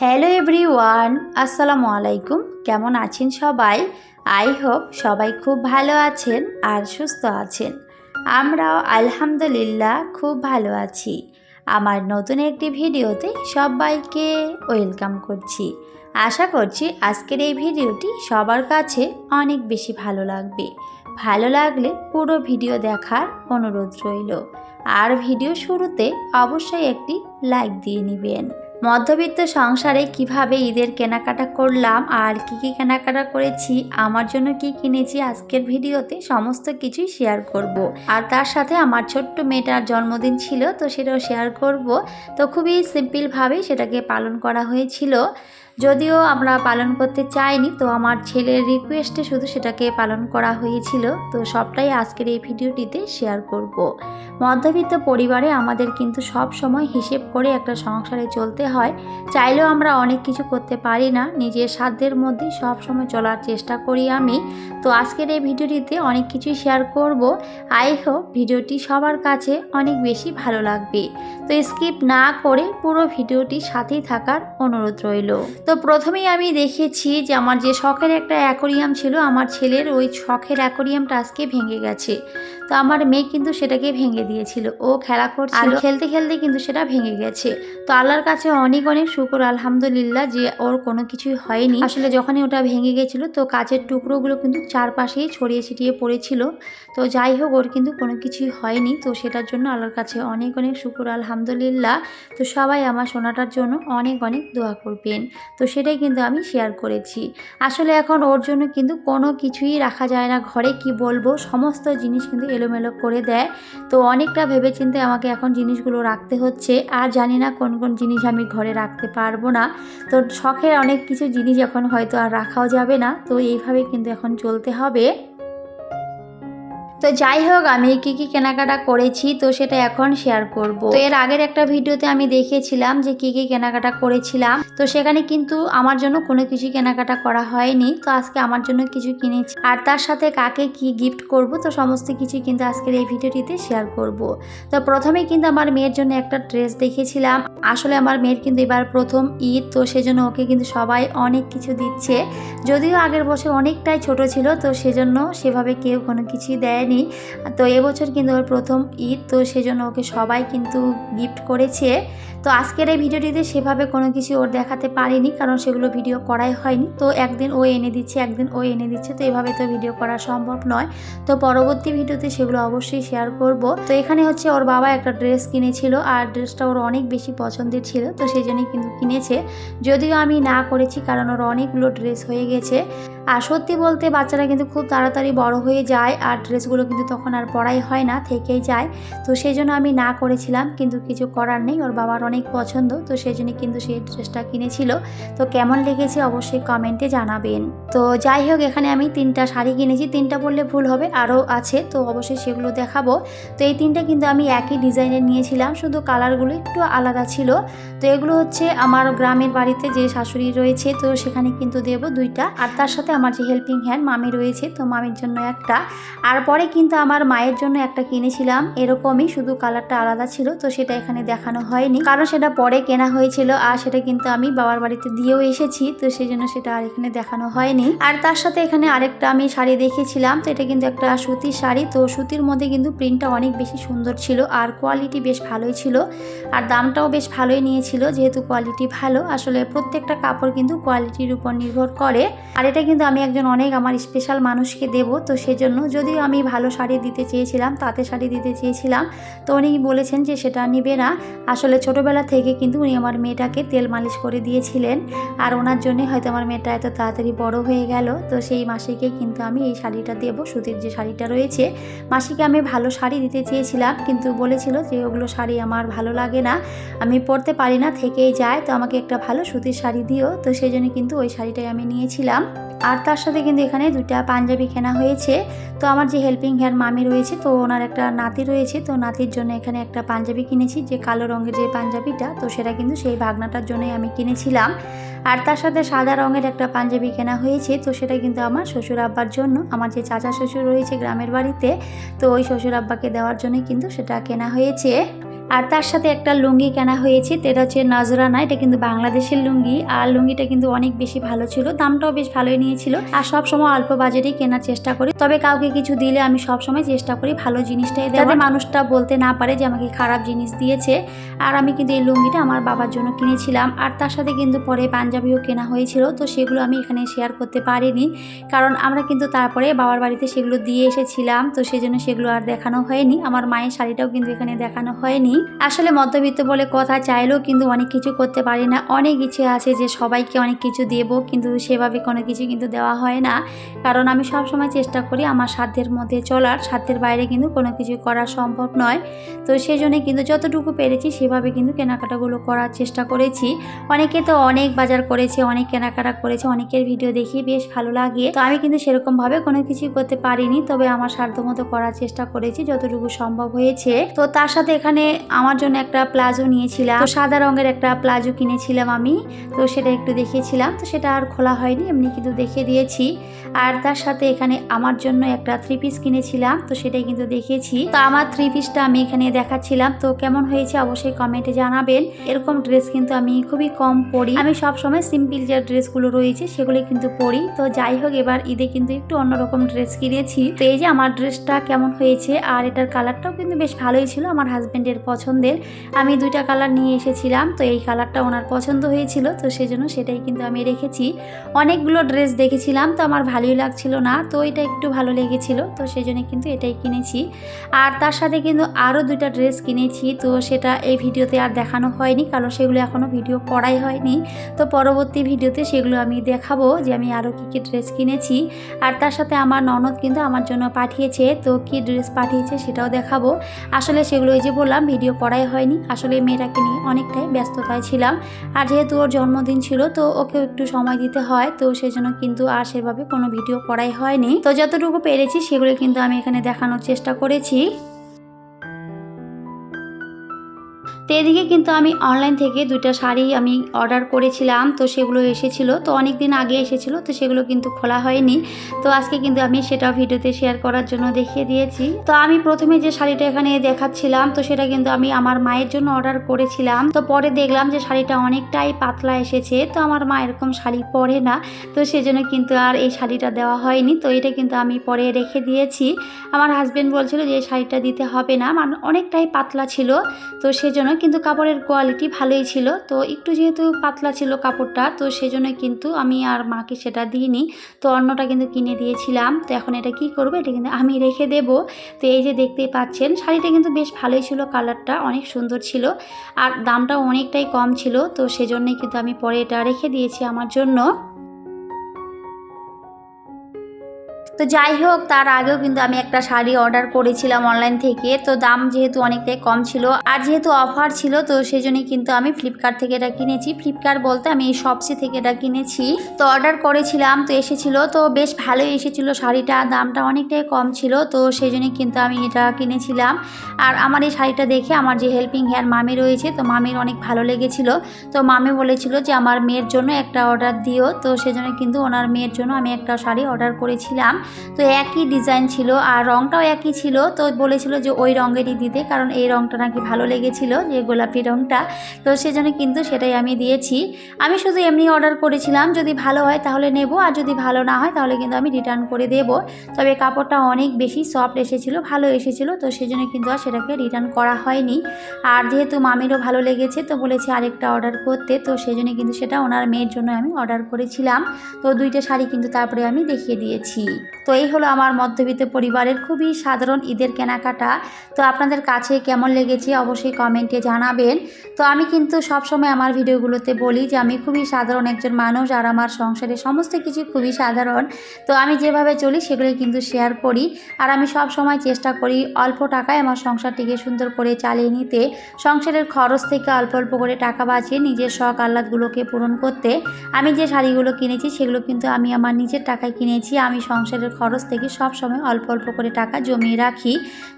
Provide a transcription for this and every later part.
Hello everyone, আসসালামু আলাইকুম। কেমন আছেন সবাই? আই হোপ সবাই খুব ভালো আছেন আর সুস্থ আছেন। আমরাও আলহামদুলিল্লাহ খুব ভালো আছি। আমার নতুন একটি ভিডিওতে সবাইকে ওয়েলকাম করছি। আশা করছি আজকের এই ভিডিওটি সবার কাছে অনেক বেশি ভালো লাগবে। ভালো লাগলে পুরো ভিডিও দেখার অনুরোধ রইল। আর ভিডিও শুরুতে অবশ্যই একটি লাইক দিয়ে নেবেন। মধ্যবিত্ত সংসারে কিভাবে ঈদের কেনাকাটা করলাম আর কি কেনাকাটা করেছি, আমার জন্য কি কিনেছি, আজকের ভিডিওতে সমস্ত কিছুই শেয়ার করব। আর তার সাথে আমার ছোট্ট মেয়েটার জন্মদিন ছিল, তো সেটাও শেয়ার করব। তো খুবই সিম্পলভাবে সেটাকে পালন করা হয়েছিল, যদিও আমরা পালন করতে চাইনি, তো আমার ছেলের রিকোয়েস্টে শুধু সেটাকে পালন করা হয়েছিল। তো সবটাই আজকের এই ভিডিওটিতে শেয়ার করব। মধ্যবিত্ত পরিবারে আমাদের কিন্তু সব সময় হিসেব করে একটা সংসারে চলতে হয়। চাইলেও আমরা অনেক কিছু করতে পারি না, নিজের সাধ্যের মধ্যেই সব সময় চলার চেষ্টা করি আমি। তো আজকের এই ভিডিওটিতে অনেক কিছুই শেয়ার করব। আই হোপ ভিডিওটি সবার কাছে অনেক বেশি ভালো লাগবে। তো স্কিপ না করে পুরো ভিডিওটি সাথেই থাকার অনুরোধ রইল। তো প্রথমেই আমি দেখেছি যে আমার যে শখের একটা অ্যাকোরিয়াম ছিল, আমার ছেলের ওই শখের অ্যাকোরিয়ামটা আজকে ভেঙে গেছে। তো আমার মেয়ে কিন্তু সেটাকে ভেঙে দিয়েছিল, ও খেলা করছিল, আর খেলতে খেলতে কিন্তু সেটা ভেঙে গেছে। তো আল্লাহর কাছে অনেক অনেক শুকর আলহামদুলিল্লাহ যে ওর কোনো কিছুই হয়নি। আসলে যখনই ওটা ভেঙে গেছিলো তো কাচের টুকরোগুলো কিন্তু চারপাশেই ছড়িয়ে ছিটিয়ে পড়েছিল। তো যাই হোক, ওর কিন্তু কোনো কিছুই হয়নি। তো সেটার জন্য আল্লাহর কাছে অনেক অনেক শুকর আলহামদুলিল্লাহ। তো সবাই আমার সোনাটার জন্য অনেক অনেক দোয়া করবেন। তো সেটাই কিন্তু আমি শেয়ার করেছি। আসলে এখন ওর জন্য কিন্তু কোনো কিছুই রাখা যায় না ঘরে, কি বলবো, সমস্ত জিনিস কিন্তু এলোমেলো করে দেয়। তো অনেকটা ভেবেচিন্তে আমাকে এখন জিনিসগুলো রাখতে হচ্ছে, আর জানি না কোন কোন জিনিস আমি ঘরে রাখতে পারবো না। তো শখের অনেক কিছু জিনিস এখন হয়তো আর রাখাও যাবে না, তো এইভাবে কিন্তু এখন চলতে হবে। তো যাই হোক, আমি কি কেনাকাটা করেছি তো সেটা এখন শেয়ার করব। তো এর আগের একটা ভিডিওতে আমি দেখিয়েছিলাম যে কি কেনাকাটা করেছিলাম, তো সেখানে কিন্তু আমার জন্য কোনো কিছু কেনাকাটা করা হয়নি। তো আজকে আমার জন্য কিছু কিনেছি, আর তার সাথে কাকে কি গিফট করব তো সমস্ত কিছু কিন্তু আজকের এই ভিডিওটিতে শেয়ার করব। তো প্রথমেই কিন্তু আমার মেয়ের জন্য একটা ড্রেস দেখেছিলাম। আসলে আমার মেয়ের কিন্তু এবার প্রথম ঈদ, তো সেজন্য ওকে কিন্তু সবাই অনেক কিছু দিচ্ছে। যদিও আগের বছর অনেকটাই ছোট ছিল, তো সেজন্য সেভাবে কেউ কোনো কিছুই দেয়নি। তো এবছর কিন্তু ওর প্রথম ঈদ, তো সেজন্য ওকে সবাই কিন্তু গিফট করেছে। তো আজকের এই ভিডিওটিতে সেভাবে কোনো কিছু ওর দেখাতে পারিনি, কারণ সেগুলো ভিডিও করাই হয়নি। তো একদিন ও এনে দিচ্ছে, একদিন ও এনে দিচ্ছে, তো এভাবে তো ভিডিও করা সম্ভব নয়। তো পরবর্তী ভিডিওতে সেগুলো অবশ্যই শেয়ার করব। তো এখানে হচ্ছে ওর বাবা একটা ড্রেস কিনেছিল, আর ড্রেসটা ওর অনেক বেশি পছন্দের ছিল, তো সেই জন্যই কিন্তু কিনেছে। যদিও আমি না করেছি, কারণ ওর অনেকগুলো ড্রেস হয়ে গেছে। আর সত্যি বলতে বাচ্চারা কিন্তু খুব তাড়াতাড়ি বড় হয়ে যায়, আর ড্রেসগুলো কিন্তু তখন আর পরাই হয় না, থেকেই যায়। তো সেই জন্য আমি না করেছিলাম, কিন্তু কিছু করার নেই, ওর বাবার অনেক পছন্দ, তো সেই জন্য কিন্তু সেই ড্রেসটা কিনেছিল। তো কেমন লেগেছে অবশ্যই কমেন্টে জানাবেন। তো যাই হোক, এখানে আমি 3টা শাড়ি কিনেছি, 3টা বললে ভুল হবে, আরও আছে, তো অবশ্যই সেগুলো দেখাবো। তো এই 3টা কিন্তু আমি একই ডিজাইনের নিয়েছিলাম, শুধু কালারগুলো একটু আলাদা ছিল। তো এগুলো হচ্ছে আমার গ্রামের বাড়িতে যে শাশুড়ি রয়েছে, তো সেখানে কিন্তু দেবো 2টা, আর তার সাথে আমার যে হেল্পিং হ্যান্ড মামি রয়েছে, তো মামির জন্য একটা। আর পরে কিন্তু আমার মায়ের জন্য একটা কিনেছিলাম, এরকমই, শুধু কালারটা আলাদা ছিল। তো সেটা এখানে দেখানো হয়নি, কারণ সেটা পরে কেনা হয়েছিল, আর সেটা কিন্তু আমি বাবার বাড়িতে দিয়েও এসেছি, তো সেই জন্য সেটা আর এখানে দেখানো হয়নি। আর তার সাথে এখানে আরেকটা আমি শাড়ি দেখেছিলাম, তো এটা কিন্তু একটা সুতির শাড়ি। তো সুতির মধ্যে কিন্তু প্রিন্টটা অনেক বেশি সুন্দর ছিল, আর কোয়ালিটি বেশ ভালোই ছিল, আর দামটাও বেশ ভালোই নিয়েছিল। যেহেতু কোয়ালিটি ভালো, আসলে প্রত্যেকটা কাপড় কিন্তু কোয়ালিটির উপর নির্ভর করে। আর এটা কিন্তু আমি একজন অনেক আমার স্পেশাল মানুষকে দেব, তো সেজন্য, যদিও আমি ভালো শাড়ি দিতে চেয়েছিলাম, তাঁতের শাড়ি দিতে চেয়েছিলাম, তো উনি বলেছেন যে সেটা নিবে না। আসলে ছোটোবেলা থেকে কিন্তু উনি আমার মেয়েটাকে তেল মালিশ করে দিয়েছিলেন, আর ওনার জন্যই হয়তো আমার মেয়েটা এত তাড়াতাড়ি বড় হয়ে গেল। তো সেই মাসিকেই কিন্তু আমি এই শাড়িটা দেব, সুতির যে শাড়িটা রয়েছে। মাসিকে আমি ভালো শাড়ি দিতে চেয়েছিলাম, কিন্তু বলেছিল যে ওগুলো শাড়ি আমার ভালো লাগে না, আমি পরতে পারি না, থেকেই যায়, তো আমাকে একটা ভালো সুতির শাড়ি দিও। তো সেই জন্য কিন্তু ওই শাড়িটাই আমি নিয়েছিলাম। আর তার সাথে কিন্তু এখানে 2টা পাঞ্জাবি কেনা হয়েছে। তো আমার যে হেল্পিং হ্যান্ড মামি রয়েছে, তো ওনার একটা নাতি রয়েছে, তো নাতির জন্য এখানে একটা পাঞ্জাবি কিনেছি, যে কালো রঙের যে পাঞ্জাবিটা, তো সেটা কিন্তু সেই ভাগনাটার জন্যই আমি কিনেছিলাম। আর তার সাথে সাদা রঙের একটা পাঞ্জাবি কেনা হয়েছে, তো সেটা কিন্তু আমার শ্বশুর আব্বার জন্য, আমার যে চাচা শ্বশুর রয়েছে গ্রামের বাড়িতে, তো ওই শ্বশুর আব্বাকে দেওয়ার জন্যই কিন্তু সেটা কেনা হয়েছে। আর তার সাথে একটা লুঙ্গি কেনা হয়েছে, তো এটা হচ্ছে নজরানা, এটা কিন্তু বাংলাদেশের লুঙ্গি। আর লুঙ্গিটা কিন্তু অনেক বেশি ভালো ছিল, দামটাও বেশ ভালোই নিয়েছিল। আর সবসময় অল্প বাজেটেই কেনার চেষ্টা করি, তবে কাউকে কিছু দিলে আমি সবসময় চেষ্টা করি ভালো জিনিসটাই দেওয়ার, মানুষটা বলতে না পারে যে আমাকে খারাপ জিনিস দিয়েছে। আর আমি কিন্তু এই লুঙ্গিটা আমার বাবার জন্য কিনেছিলাম। আর তার সাথে কিন্তু পরে পাঞ্জাবিও কেনা হয়েছিল, তো সেগুলো আমি এখানে শেয়ার করতে পারিনি, কারণ আমরা কিন্তু তারপরে বাবার বাড়িতে সেগুলো দিয়ে এসেছিলাম, তো সেজন্য সেগুলো আর দেখানো হয়নি। আমার মায়ের শাড়িটাও কিন্তু এখানে দেখানো হয়নি। আসলে মধ্যবিত্ত বলে কথা, চাইলেও কিন্তু অনেক কিছু করতে পারি না। অনেক ইচ্ছে আছে যে সবাইকে অনেক কিছু দেবো, কিন্তু সেভাবে কোনো কিছু কিন্তু দেওয়া হয় না, কারণ আমি সব সময় চেষ্টা করি আমার সাধ্যের মধ্যে চলার, সাধ্যের বাইরে কিন্তু কোনো কিছু করা সম্ভব নয়। তো সেই জন্য কিন্তু যতটুকু পেরেছি সেভাবে কিন্তু কেনাকাটাগুলো করার চেষ্টা করেছি। অনেকে তো অনেক বাজার করেছে, অনেক কেনাকাটা করেছে, অনেকের ভিডিও দেখি বেশ ভালো লাগে। তো আমি কিন্তু সেরকমভাবে কোনো কিছু করতে পারিনি, তবে আমার সাধ্যমতো করার চেষ্টা করেছি যতটুকু সম্ভব হয়েছে। তো তার সাথে এখানে আমার জন্য একটা প্লাজো নিয়েছিলাম, তো সাদা রঙের একটা প্লাজো কিনেছিলাম আমি, তো সেটা একটু দেখিয়েছিলাম, তো সেটা আর খোলা হয়নি, এমনি কিন্তু দেখিয়ে দিয়েছি। আর তার সাথে এখানে আমার জন্য একটা 3 পিস কিনেছিলাম, তো সেটাই কিন্তু দেখিয়েছি। তো আমার 3 পিসটা আমি এখানে দেখাচ্ছিলাম, তো কেমন হয়েছে অবশ্যই কমেন্টে জানাবেন। এরকম ড্রেস কিন্তু আমি খুবই কম পরি, আমি সব সময় সিম্পল যে ড্রেসগুলো রয়েছে সেগুলো কিন্তু পরি। তো যাই হোক, এবার ঈদে কিন্তু একটু অন্যরকম ড্রেস কিনেছি। তো এই যে আমার ড্রেসটা কেমন হয়েছে, আর এটার কালারটাও কিন্তু বেশ ভালোই ছিল, আমার হাজবেন্ডের পছন্দের। আমি 2টা কালার নিয়ে এসেছিলাম, তো এই কালারটা ওনার পছন্দ হয়েছিল, তো সেজন্য সেটাই কিন্তু আমি রেখেছি। অনেকগুলো ড্রেস দেখেছিলাম, তো আমার ভালোই লাগছিল না, তো এটা একটু ভালো লেগেছিল, তো সেজন্য কিন্তু এটাই কিনেছি। আর তার সাথে কিন্তু আরও 2টা ড্রেস কিনেছি, তো সেটা এই ভিডিওতে আর দেখানো হয়নি, কারণ সেগুলো এখনও ভিডিও করাই হয়নি। তো পরবর্তী ভিডিওতে সেগুলো আমি দেখাবো যে আমি আরও কী কী ড্রেস কিনেছি। আর তার সাথে আমার ননদ কিন্তু আমার জন্য পাঠিয়েছে, তো কী ড্রেস পাঠিয়েছে সেটাও দেখাবো। আসলে সেগুলো এই যে বললাম ভিডিও করাই হয়নি, আসলে মেয়েটাকে নিয়ে অনেকটাই ব্যস্ততায় ছিলাম। আর যেহেতু ওর জন্মদিন ছিল, তো ওকেও একটু সময় দিতে হয়, তো সেজন্য কিন্তু আর সেভাবে কোনো ভিডিও করাই হয়নি। তো যতটুকু পেরেছি সেগুলো কিন্তু আমি এখানে দেখানোর চেষ্টা করেছি। তো এদিকে কিন্তু আমি অনলাইন থেকে 2টা শাড়ি আমি অর্ডার করেছিলাম, তো সেগুলো এসেছিলো, তো অনেক দিন আগে এসেছিলো, তো সেগুলো কিন্তু খোলা হয়নি। তো আজকে কিন্তু আমি সেটা ভিডিওতে শেয়ার করার জন্য দেখিয়ে দিয়েছি। তো আমি প্রথমে যে শাড়িটা এখানে দেখাচ্ছিলাম, তো সেটা কিন্তু আমি আমার মায়ের জন্য অর্ডার করেছিলাম। তো পরে দেখলাম যে শাড়িটা অনেকটাই পাতলা এসেছে, তো আমার মা এরকম শাড়ি পরে না, তো সেজন্য কিন্তু আর এই শাড়িটা দেওয়া হয়নি। তো এটা কিন্তু আমি পরে রেখে দিয়েছি। আমার হাজবেন্ড বলছিল যে এই শাড়িটা দিতে হবে না, মানে অনেকটাই পাতলা ছিল, তো সেজন্য কিন্তু কাপড়ের কোয়ালিটি ভালোই ছিল, তো একটু যেহেতু পাতলা ছিল কাপড়টা, তো সেজন্য কিন্তু আমি আর মাকে সেটা দিইনি, তো অন্যটা কিন্তু কিনে দিয়েছিলাম। তো এখন এটা কি করব, এটা কিন্তু আমি রেখে দেব। তো এই যে দেখতেই পাচ্ছেন শাড়িটা কিন্তু বেশ ভালোই ছিল, কালারটা অনেক সুন্দর ছিল, আর দামটাও অনেকটাই কম ছিল, তো সেজন্যই কিন্তু আমি পরে এটা রেখে দিয়েছি আমার জন্য। তো যাই হোক, তার আগেও কিন্তু আমি একটা শাড়ি অর্ডার করেছিলাম অনলাইন থেকে, তো দাম যেহেতু অনেকটাই কম ছিল আর যেহেতু অফার ছিল, তো সেই জন্যই কিন্তু আমি ফ্লিপকার্ট থেকে এটা কিনেছি। ফ্লিপকার্ট বলতে আমি এই শপসি থেকে এটা কিনেছি। তো অর্ডার করেছিলাম, তো এসেছিল, তো বেশ ভালোই এসেছিল শাড়িটা, দামটা অনেকটাই কম ছিল, তো সেই জন্যই কিন্তু আমি এটা কিনেছিলাম। আর আমার এই শাড়িটা দেখে আমার যে হেল্পিং হ্যান্ড মামি রয়েছে, তো মামির অনেক ভালো লেগেছিল, তো মামি বলেছিল যে আমার মেয়ের জন্য একটা অর্ডার দিও, তো সেজন্য কিন্তু ওনার মেয়ের জন্য আমি একটা শাড়ি অর্ডার করেছিলাম। তো একই ডিজাইন ছিল আর রঙটাও একই ছিল, তো বলেছিল যে ওই রঙেরই দিতে, কারণ এই রঙটা নাকি ভালো লেগেছিল, যে গোলাপি রঙটা, তো সেজন্য কিন্তু সেটাই আমি দিয়েছি। আমি শুধু এমনি অর্ডার করেছিলাম, যদি ভালো হয় তাহলে নেব, আর যদি ভালো না হয় তাহলে কিন্তু আমি রিটার্ন করে দেব। তবে কাপড়টা অনেক বেশি সফট এসেছিল, ভালো এসেছিল, তো সেজন্য কিন্তু আর সেটাকে রিটার্ন করা হয়নি। আর যেহেতু মামিরও ভালো লেগেছে, তো বলেছে আরেকটা অর্ডার করতে, তো সেজন্য কিন্তু সেটা ওনার মেয়ের জন্য আমি অর্ডার করেছিলাম। তো 2টা শাড়ি কিন্তু তারপরে আমি দেখিয়ে দিয়েছি। তো এই হলো আমার মধ্যবিত্ত পরিবারের খুবই সাধারণ ঈদের কেনাকাটা। তো আপনাদের কাছে কেমন লেগেছে অবশ্যই কমেন্টে জানাবেন। তো আমি কিন্তু সবসময় আমার ভিডিওগুলোতে বলি যে আমি খুবই সাধারণ একজন মানুষ, আর আমার সংসারের সমস্ত কিছু খুবই সাধারণ। তো আমি যেভাবে চলি সেগুলোই কিন্তু শেয়ার করি, আর আমি সব সময় চেষ্টা করি অল্প টাকায় আমার সংসারটিকে সুন্দর করে চালিয়ে নিতে, সংসারের খরচ থেকে অল্প অল্প করে টাকা বাঁচিয়ে নিজের শখ আহ্লাদগুলোকে পূরণ করতে। আমি যে শাড়িগুলো কিনেছি সেগুলো কিন্তু আমি আমার নিজের টাকায় কিনেছি, আমি সংসারের সংসারের খরচ থেকে সব সময় অল্প অল্প করে টাকা জমিয়ে রাখি।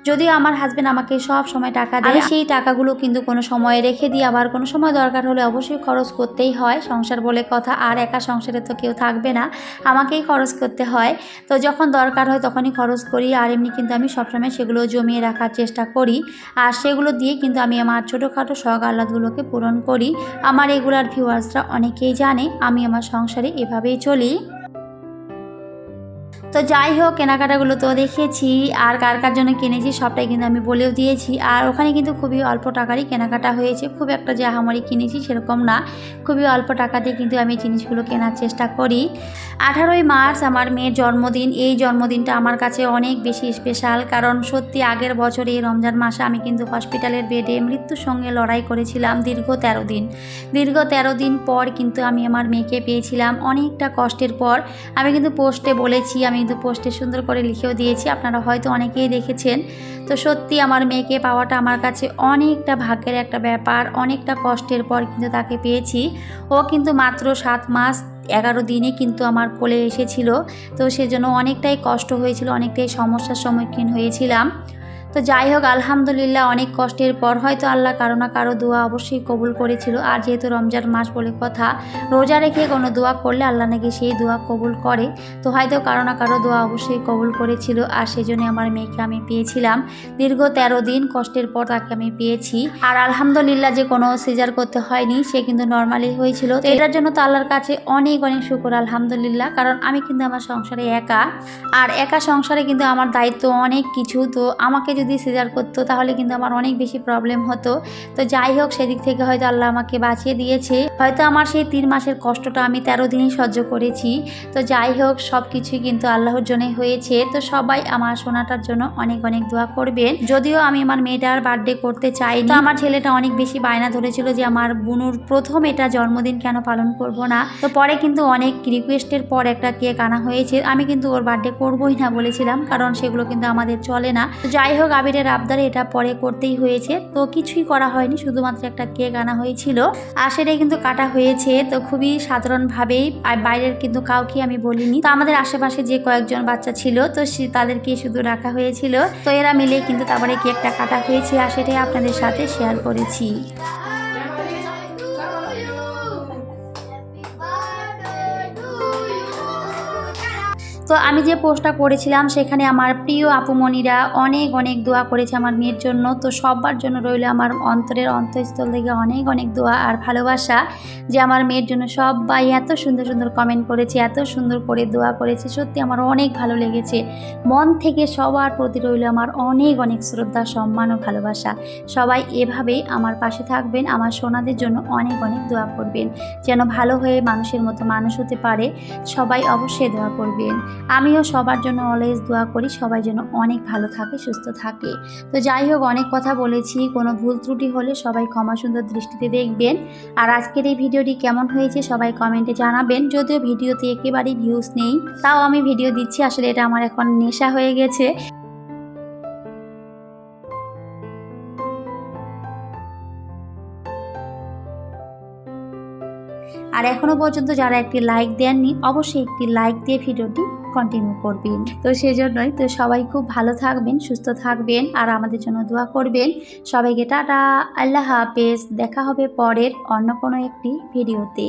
যদিও আমার হাজব্যান্ড আমাকে সব সময় টাকা দেয়, আমি সেই টাকাগুলো কিন্তু কোনো সময় রেখে দিই, আবার কোনো সময় দরকার হলে অবশ্যই খরচ করতেই হয়। সংসার বলে কথা, আর একা সংসারে তো কেউ থাকবে না, আমাকেই খরচ করতে হয়। তো যখন দরকার হয় তখনই খরচ করি, আর এমনি কিন্তু আমি সবসময় সেগুলো জমিয়ে রাখার চেষ্টা করি। আর সেগুলো দিয়ে কিন্তু আমি আমার ছোটোখাটো শখ আহ্লাদগুলোকে পূরণ করি। আমার রেগুলার ভিউয়ার্সরা অনেকেই জানে আমি আমার সংসারে এভাবেই চলি। তো যাই হোক, কেনাকাটাগুলো তো দেখেছি, আর কার কার জন্য কিনেছি সবটাই কিন্তু আমি বলেও দিয়েছি। আর ওখানে কিন্তু খুবই অল্প টাকারই কেনাকাটা হয়েছে, খুব একটা যে আহামরি কিনেছি সেরকম না, খুবই অল্প টাকাতে কিন্তু আমি জিনিসগুলো কেনার চেষ্টা করি। 18ই মার্চ আমার মেয়ের জন্মদিন। এই জন্মদিনটা আমার কাছে অনেক বেশি স্পেশাল, কারণ সত্যি আগের বছর এই রমজান মাসে আমি কিন্তু হসপিটালের বেডে মৃত্যুর সঙ্গে লড়াই করেছিলাম দীর্ঘ 13 দিন। দীর্ঘ 13 দিন পর কিন্তু আমি আমার মেয়েকে পেয়েছিলাম, অনেকটা কষ্টের পর। আমি কিন্তু পোস্টে বলেছি, আমি কিন্তু পোস্টে সুন্দর করে লিখেও দিয়েছি, আপনারা হয়তো অনেকেই দেখেছেন। তো সত্যি আমার মেয়েকে পাওয়াটা আমার কাছে অনেকটা ভাগ্যের একটা ব্যাপার, অনেকটা কষ্টের পর কিন্তু তাকে পেয়েছি। ও কিন্তু মাত্র 7 মাস 11 দিনে কিন্তু আমার কোলে এসেছিল। তো সেজন্য অনেকটাই কষ্ট হয়েছিল, অনেকটাই সমস্যার সম্মুখীন হয়েছিলাম। তো যাই হোক, আলহামদুলিল্লাহ অনেক কষ্টের পর হয়তো আল্লাহ কারো না কারো দোয়া অবশ্যই কবুল করেছিল। আর যেহেতু রমজান মাস বলে কথা, রোজা রেখে কোনো দোয়া করলে আল্লাহ নাকি সেই দোয়া কবুল করে। তো হয়তো কারো না কারো দোয়া অবশ্যই কবুল করেছিল, আর সেজন্য আমার মেয়েকে আমি পেয়েছিলাম। দীর্ঘ 13 দিন কষ্টের পর তাকে আমি পেয়েছি। আর আলহামদুলিল্লাহ যে কোনো সিজার করতে হয়নি, সে কিন্তু নর্মালি হয়েছিল। তো এটার জন্য তো আল্লাহর কাছে অনেক অনেক শুকর আলহামদুলিল্লাহ, কারণ আমি কিন্তু আমার সংসারে একা, আর একা সংসারে কিন্তু আমার দায়িত্ব অনেক কিছু। তো আমাকে যদি সিজার করতো তাহলে কিন্তু আমার অনেক বেশি প্রবলেম হতো। তো যাই হোক, সেদিক থেকে হয়তো আল্লাহ আমাকে বাঁচিয়ে দিয়েছে। হয়তো আমার সেই 3 মাসের কষ্টটা আমি 13 দিনই সহ্য করেছি। তো যাই হোক, সব কিছুই কিন্তু আল্লাহর জন্যই হয়েছে। তো সবাই আমার সোনাটার জন্য অনেক অনেক দোয়া করবেন। যদিও আমি আমার মেয়েটার বার্থডে করতে চাইনি, তো আমার ছেলেটা অনেক বেশি বায়না ধরেছিল যে আমার বুনুর প্রথম এটা জন্মদিন কেন পালন করব না। তো পরে কিন্তু অনেক রিকোয়েস্টের পর একটা কেক আনা হয়েছে। আমি কিন্তু ওর বার্থডে করবোই না বলেছিলাম, কারণ সেগুলো কিন্তু আমাদের চলে না। তো যাই হোক, আবিরের আবদারে এটা পরে করতেই হয়েছে। তো কিছুই করা হয়নি, শুধুমাত্র একটা কেক আনা হয়েছিল, আর সেটাই কিন্তু কাটা হয়েছে। তো খুবই সাধারণভাবেই, আর বাইরের কিন্তু কাউকে আমি বলিনি। তো আমাদের আশেপাশে যে কয়েকজন বাচ্চা ছিল, তো তাদেরকে শুধু রাখা হয়েছিল। তো এরা মিলে কিন্তু তারপরে কেকটা কাটা হয়েছে, আর সেটাই আপনাদের সাথে শেয়ার করেছি। তো আমি যে পোস্টটা করেছিলাম সেখানে আমার প্রিয় আপুমণিরা অনেক অনেক দোয়া করেছে আমার মেয়ের জন্য। তো সবার জন্য রইল আমার অন্তরের অন্তঃস্থল থেকে অনেক অনেক দোয়া আর ভালোবাসা, যে আমার মেয়ের জন্য সবাই এত সুন্দর সুন্দর কমেন্ট করেছে, এত সুন্দর করে দোয়া করেছে। সত্যি আমার অনেক ভালো লেগেছে। মন থেকে সবার প্রতি রইল আমার অনেক অনেক শ্রদ্ধা, সম্মান ও ভালোবাসা। সবাই এভাবেই আমার পাশে থাকবেন, আমার সোনাদের জন্য অনেক অনেক দোয়া করবেন, যেন ভালো হয়ে মানুষের মতো মানুষ হতে পারে। সবাই অবশ্যই দোয়া করবেন। আমিও সবার জন্য অলওয়েজ দোয়া করি, সবাই যেন অনেক ভালো থাকে, সুস্থ থাকে। তো যাই হোক, অনেক কথা বলেছি, কোনো ভুল ত্রুটি হলে সবাই ক্ষমা সুন্দর দৃষ্টিতে দেখবেন। আর আজকের এই ভিডিওটি কেমন হয়েছে সবাই কমেন্টে জানাবেন। যদিও ভিডিওতে একেবারেই ভিউজ নেই, তাও আমি ভিডিও দিচ্ছি, আসলে এটা আমার এখন নেশা হয়ে গেছে। আর এখনও পর্যন্ত যারা একটি লাইক দেননি, অবশ্যই একটি লাইক দিয়ে ভিডিওটি কন্টিনিউ করবেন। তো সেজন্যই তো সবাই খুব ভালো থাকবেন, সুস্থ থাকবেন, আর আমাদের জন্য দোয়া করবেন। সবাইকে টাটা, আল্লাহ হাফেজ। দেখা হবে পরের অন্য কোনো একটি ভিডিওতে।